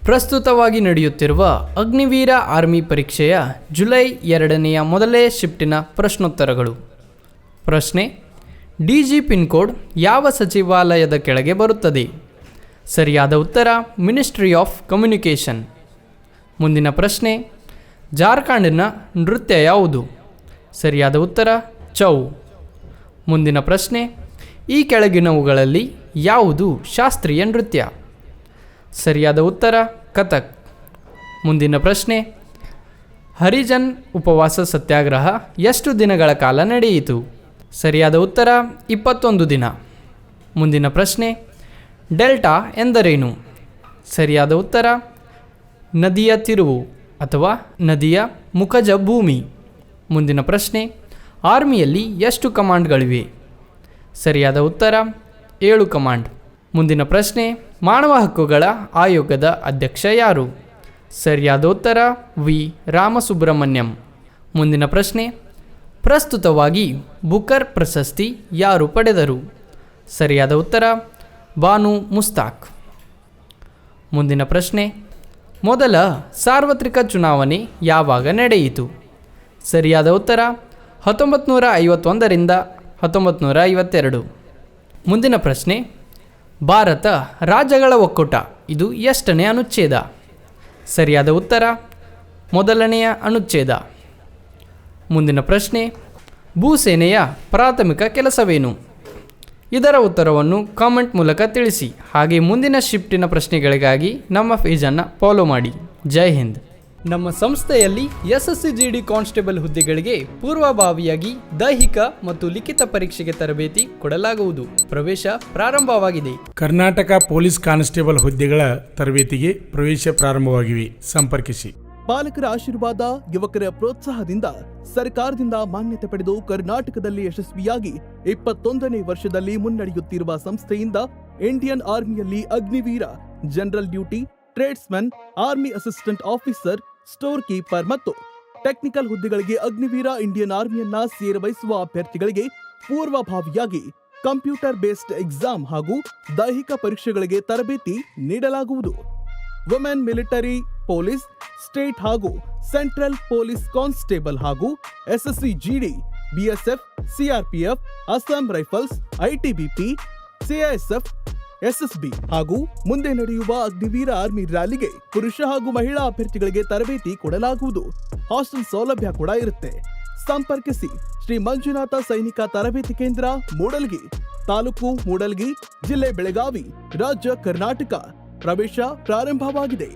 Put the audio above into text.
ಪ್ರಸ್ತುತವಾಗಿ ನಡೆಯುತ್ತಿರುವ ಅಗ್ನಿವೀರ ಆರ್ಮಿ ಪರೀಕ್ಷೆಯ ಜುಲೈ 2ನೇ ಮೊದಲೇ ಶಿಫ್ಟಿನ ಪ್ರಶ್ನೋತ್ತರಗಳು. ಪ್ರಶ್ನೆ: DG ಪಿನ್ ಕೋಡ್ ಯಾವ ಸಚಿವಾಲಯದ ಕೆಳಗೆ ಬರುತ್ತದೆ? ಸರಿಯಾದ ಉತ್ತರ ಮಿನಿಸ್ಟ್ರಿ ಆಫ್ ಕಮ್ಯುನಿಕೇಷನ್. ಮುಂದಿನ ಪ್ರಶ್ನೆ: ಜಾರ್ಖಂಡ್ನ ನೃತ್ಯ ಯಾವುದು? ಸರಿಯಾದ ಉತ್ತರ ಛೌ. ಮುಂದಿನ ಪ್ರಶ್ನೆ: ಈ ಕೆಳಗಿನವುಗಳಲ್ಲಿ ಯಾವುದು ಶಾಸ್ತ್ರೀಯ ನೃತ್ಯ? ಸರಿಯಾದ ಉತ್ತರ ಕಥಕ್. ಮುಂದಿನ ಪ್ರಶ್ನೆ: ಹರಿಜನ್ ಉಪವಾಸ ಸತ್ಯಾಗ್ರಹ ಎಷ್ಟು ದಿನಗಳ ಕಾಲ ನಡೆಯಿತು? ಸರಿಯಾದ ಉತ್ತರ 21 ದಿನ. ಮುಂದಿನ ಪ್ರಶ್ನೆ: ಡೆಲ್ಟಾ ಎಂದರೇನು? ಸರಿಯಾದ ಉತ್ತರ ನದಿಯ ತಿರುವು ಅಥವಾ ನದಿಯ ಮುಖಜ ಭೂಮಿ. ಮುಂದಿನ ಪ್ರಶ್ನೆ: ಆರ್ಮಿಯಲ್ಲಿ ಎಷ್ಟು ಕಮಾಂಡ್ಗಳಿವೆ? ಸರಿಯಾದ ಉತ್ತರ 7 ಕಮಾಂಡ್. ಮುಂದಿನ ಪ್ರಶ್ನೆ: ಮಾನವ ಹಕ್ಕುಗಳ ಆಯೋಗದ ಅಧ್ಯಕ್ಷ ಯಾರು? ಸರಿಯಾದ ಉತ್ತರ ವಿ. ರಾಮಸುಬ್ರಹ್ಮಣ್ಯಂ. ಮುಂದಿನ ಪ್ರಶ್ನೆ: ಪ್ರಸ್ತುತವಾಗಿ ಬುಕರ್ ಪ್ರಶಸ್ತಿ ಯಾರು ಪಡೆದರು? ಸರಿಯಾದ ಉತ್ತರ ಬಾನು ಮುಸ್ತಾಕ್. ಮುಂದಿನ ಪ್ರಶ್ನೆ: ಮೊದಲ ಸಾರ್ವತ್ರಿಕ ಚುನಾವಣೆ ಯಾವಾಗ ನಡೆಯಿತು? ಸರಿಯಾದ ಉತ್ತರ 1951ರಿಂದ 1952. ಮುಂದಿನ ಪ್ರಶ್ನೆ: ಭಾರತ ರಾಜ್ಯಗಳ ಒಕ್ಕೂಟ ಇದು ಎಷ್ಟನೇ ಅನುಚ್ಛೇದ? ಸರಿಯಾದ ಉತ್ತರ ಮೊದಲನೆಯ ಅನುಚ್ಛೇದ. ಮುಂದಿನ ಪ್ರಶ್ನೆ: ಭೂಸೇನೆಯ ಪ್ರಾಥಮಿಕ ಕೆಲಸವೇನು? ಇದರ ಉತ್ತರವನ್ನು ಕಾಮೆಂಟ್ ಮೂಲಕ ತಿಳಿಸಿ. ಹಾಗೆ ಮುಂದಿನ ಶಿಫ್ಟಿನ ಪ್ರಶ್ನೆಗಳಿಗಾಗಿ ನಮ್ಮ ಪೇಜನ್ನು ಫಾಲೋ ಮಾಡಿ. ಜೈ ಹಿಂದ್. ನಮ್ಮ ಸಂಸ್ಥೆಯಲ್ಲಿ SSC GD ಕಾನ್ಸ್ಟೇಬಲ್ ಹುದ್ದೆಗಳಿಗೆ ಪೂರ್ವಭಾವಿಯಾಗಿ ದೈಹಿಕ ಮತ್ತು ಲಿಖಿತ ಪರೀಕ್ಷೆಗೆ ತರಬೇತಿ ಕೊಡಲಾಗುವುದು. ಪ್ರವೇಶ ಪ್ರಾರಂಭವಾಗಿದೆ. ಕರ್ನಾಟಕ ಪೊಲೀಸ್ ಕಾನ್ಸ್ಟೇಬಲ್ ಹುದ್ದೆಗಳ ತರಬೇತಿಗೆ ಪ್ರವೇಶ ಪ್ರಾರಂಭವಾಗಿವೆ. ಸಂಪರ್ಕಿಸಿ. ಪಾಲಕರ ಆಶೀರ್ವಾದ, ಯುವಕರ ಪ್ರೋತ್ಸಾಹದಿಂದ ಸರ್ಕಾರದಿಂದ ಮಾನ್ಯತೆ ಪಡೆದು ಕರ್ನಾಟಕದಲ್ಲಿ ಯಶಸ್ವಿಯಾಗಿ 21ನೇ ವರ್ಷದಲ್ಲಿ ಮುನ್ನಡೆಯುತ್ತಿರುವ ಸಂಸ್ಥೆಯಿಂದ ಇಂಡಿಯನ್ ಆರ್ಮಿಯಲ್ಲಿ Agniveer, general duty, tradesman, army assistant officer, store keeper ಮತ್ತು ಟೆಕ್ನಿಕಲ್ ಹುದ್ದೆಗಳಿಗೆ ಅಗ್ನಿವೀರ ಇಂಡಿಯನ್ ಆರ್ಮಿಯನ್ನ ಸೇರಬಯಸುವ ಅಭ್ಯರ್ಥಿಗಳಿಗೆ ಪೂರ್ವಭಾವಿಯಾಗಿ ಕಂಪ್ಯೂಟರ್ ಬೇಸ್ಡ್ ಎಕ್ಸಾಮ್ ಹಾಗೂ ದೈಹಿಕ ಪರೀಕ್ಷೆಗಳಿಗೆ ತರಬೇತಿ ನೀಡಲಾಗುವುದು. ವುಮೆನ್ ಮಿಲಿಟರಿ, ಪೊಲೀಸ್, ಸ್ಟೇಟ್ ಹಾಗೂ ಸೆಂಟ್ರಲ್ ಪೊಲೀಸ್ ಕಾನ್ಸ್ಟೇಬಲ್ ಹಾಗೂ SSC GD, BSF, CRPF, Assam rifles, ITBP, CISF, SSB ಹಾಗೂ ಮುಂದೆ ನಡೆಯುವ ಅಗ್ನಿವೀರ ಆರ್ಮಿ ರ್ಯಾಲಿಗೆ ಪುರುಷ ಹಾಗೂ ಮಹಿಳಾ ಅಭ್ಯರ್ಥಿಗಳಿಗೆ ತರಬೇತಿ ಕೊಡಲಾಗುವುದು. ಹಾಸ್ಟೆಲ್ ಸೌಲಭ್ಯ ಕೂಡ ಇರುತ್ತೆ. ಸಂಪರ್ಕಿಸಿ. ಶ್ರೀ ಮಂಜುನಾಥ ಸೈನಿಕ ತರಬೇತಿ ಕೇಂದ್ರ, ಮೂಡಲ್ಗಿ, ತಾಲೂಕು ಮೂಡಲ್ಗಿ, ಜಿಲ್ಲೆ ಬೆಳಗಾವಿ, ರಾಜ್ಯ ಕರ್ನಾಟಕ. ಪ್ರವೇಶ ಪ್ರಾರಂಭವಾಗಿದೆ.